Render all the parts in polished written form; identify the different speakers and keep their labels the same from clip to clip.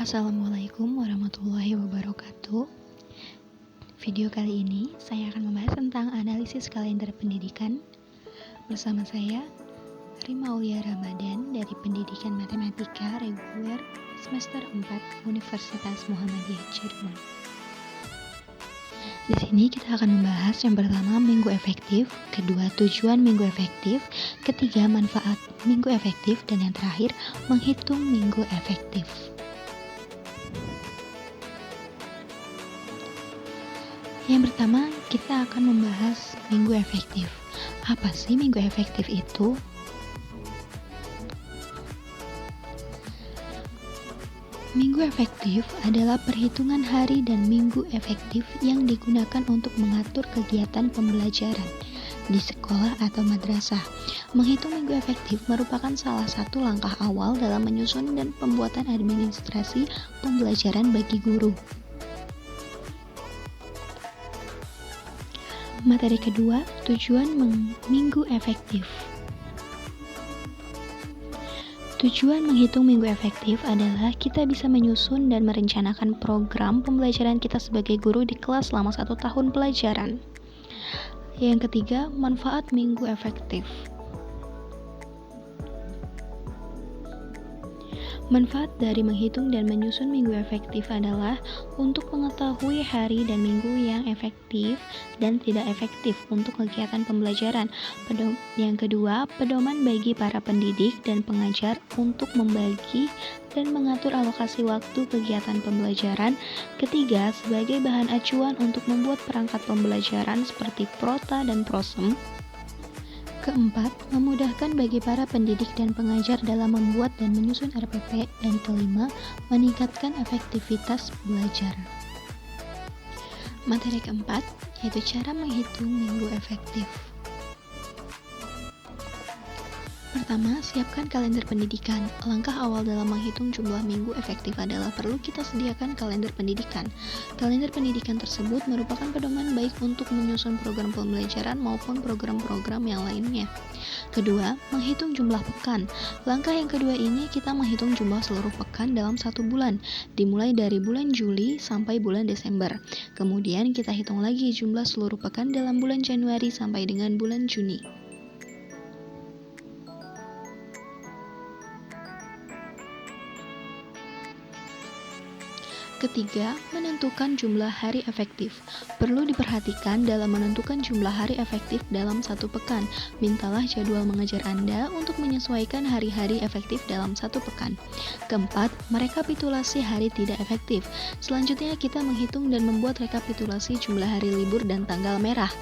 Speaker 1: Assalamualaikum warahmatullahi wabarakatuh. Video kali ini saya akan membahas tentang analisis kalender pendidikan. Bersama saya, Rima Aulia Ramadan dari Pendidikan Matematika Reguler Semester 4 Universitas Muhammadiyah Cirebon. Di sini kita akan membahas yang pertama minggu efektif, kedua tujuan minggu efektif, ketiga manfaat minggu efektif, dan yang terakhir menghitung minggu efektif. Yang pertama, kita akan membahas minggu efektif. Apa sih minggu efektif itu? Minggu efektif adalah perhitungan hari dan minggu efektif yang digunakan untuk mengatur kegiatan pembelajaran di sekolah atau madrasah. Menghitung minggu efektif merupakan salah satu langkah awal dalam menyusun dan pembuatan administrasi pembelajaran bagi guru. Materi kedua, tujuan minggu efektif. Tujuan menghitung minggu efektif adalah kita bisa menyusun dan merencanakan program pembelajaran kita sebagai guru di kelas selama 1 tahun pelajaran. Yang ketiga, manfaat minggu efektif. Manfaat dari menghitung dan menyusun minggu efektif adalah untuk mengetahui hari dan minggu yang efektif dan tidak efektif untuk kegiatan pembelajaran. Yang kedua, pedoman bagi para pendidik dan pengajar untuk membagi dan mengatur alokasi waktu kegiatan pembelajaran. Ketiga, sebagai bahan acuan untuk membuat perangkat pembelajaran seperti Prota dan Prosem. Keempat, memudahkan bagi para pendidik dan pengajar dalam membuat dan menyusun RPP. Dan kelima, meningkatkan efektivitas belajar. Materi keempat, yaitu cara menghitung minggu efektif. Pertama, siapkan kalender pendidikan. Langkah awal dalam menghitung jumlah minggu efektif adalah perlu kita sediakan kalender pendidikan. Kalender pendidikan tersebut merupakan pedoman baik untuk menyusun program pembelajaran maupun program-program yang lainnya. Kedua, menghitung jumlah pekan. Langkah yang kedua ini kita menghitung jumlah seluruh pekan dalam 1 bulan, dimulai dari bulan Juli sampai bulan Desember. Kemudian kita hitung lagi jumlah seluruh pekan dalam bulan Januari sampai dengan bulan Juni. Ketiga, menentukan jumlah hari efektif. Perlu diperhatikan dalam menentukan jumlah hari efektif dalam 1 pekan. Mintalah jadwal mengajar Anda untuk menyesuaikan hari-hari efektif dalam 1 pekan. Keempat, merekapitulasi hari tidak efektif. Selanjutnya kita menghitung dan membuat rekapitulasi jumlah hari libur dan tanggal merah,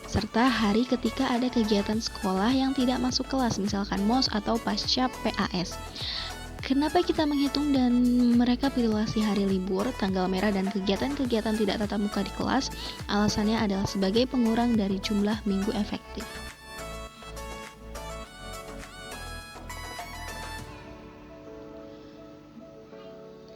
Speaker 1: serta hari ketika ada kegiatan sekolah yang tidak masuk kelas, misalkan MOS atau pasca PAS. Kenapa kita menghitung dan merekapitulasi hari libur, tanggal merah, dan kegiatan-kegiatan tidak tatap muka di kelas? Alasannya adalah sebagai pengurang dari jumlah minggu efektif.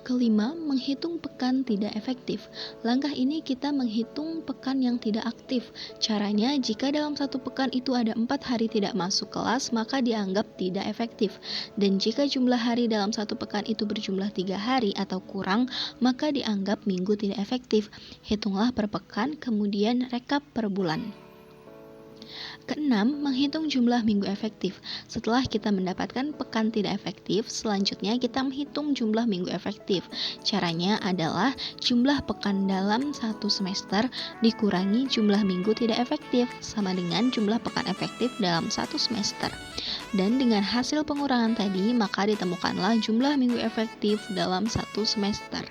Speaker 1: Kelima, menghitung pekan tidak efektif. Langkah ini kita menghitung pekan yang tidak aktif. Caranya, jika dalam 1 pekan itu ada 4 hari tidak masuk kelas, maka dianggap tidak efektif. Dan jika jumlah hari dalam 1 pekan itu berjumlah 3 hari atau kurang, maka dianggap minggu tidak efektif. Hitunglah per pekan, kemudian rekap per bulan. Keenam, menghitung jumlah minggu efektif. Setelah kita mendapatkan pekan tidak efektif, selanjutnya kita menghitung jumlah minggu efektif. Caranya adalah jumlah pekan dalam 1 semester dikurangi jumlah minggu tidak efektif sama dengan jumlah pekan efektif dalam 1 semester. Dan dengan hasil pengurangan tadi, maka ditemukanlah jumlah minggu efektif dalam 1 semester.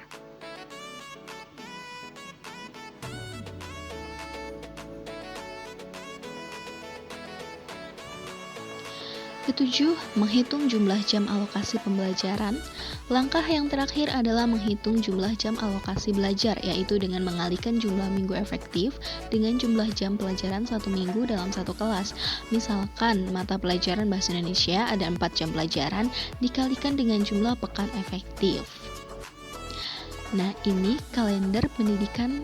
Speaker 1: Ketujuh, menghitung jumlah jam alokasi pembelajaran. Langkah yang terakhir adalah menghitung jumlah jam alokasi belajar, yaitu dengan mengalihkan jumlah minggu efektif dengan jumlah jam pelajaran 1 minggu dalam 1 kelas. Misalkan mata pelajaran Bahasa Indonesia ada 4 jam pelajaran dikalikan dengan jumlah pekan efektif. Nah, ini kalender pendidikan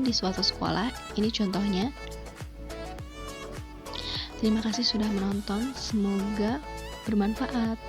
Speaker 1: di suatu sekolah. Ini contohnya. Terima kasih sudah menonton, semoga bermanfaat.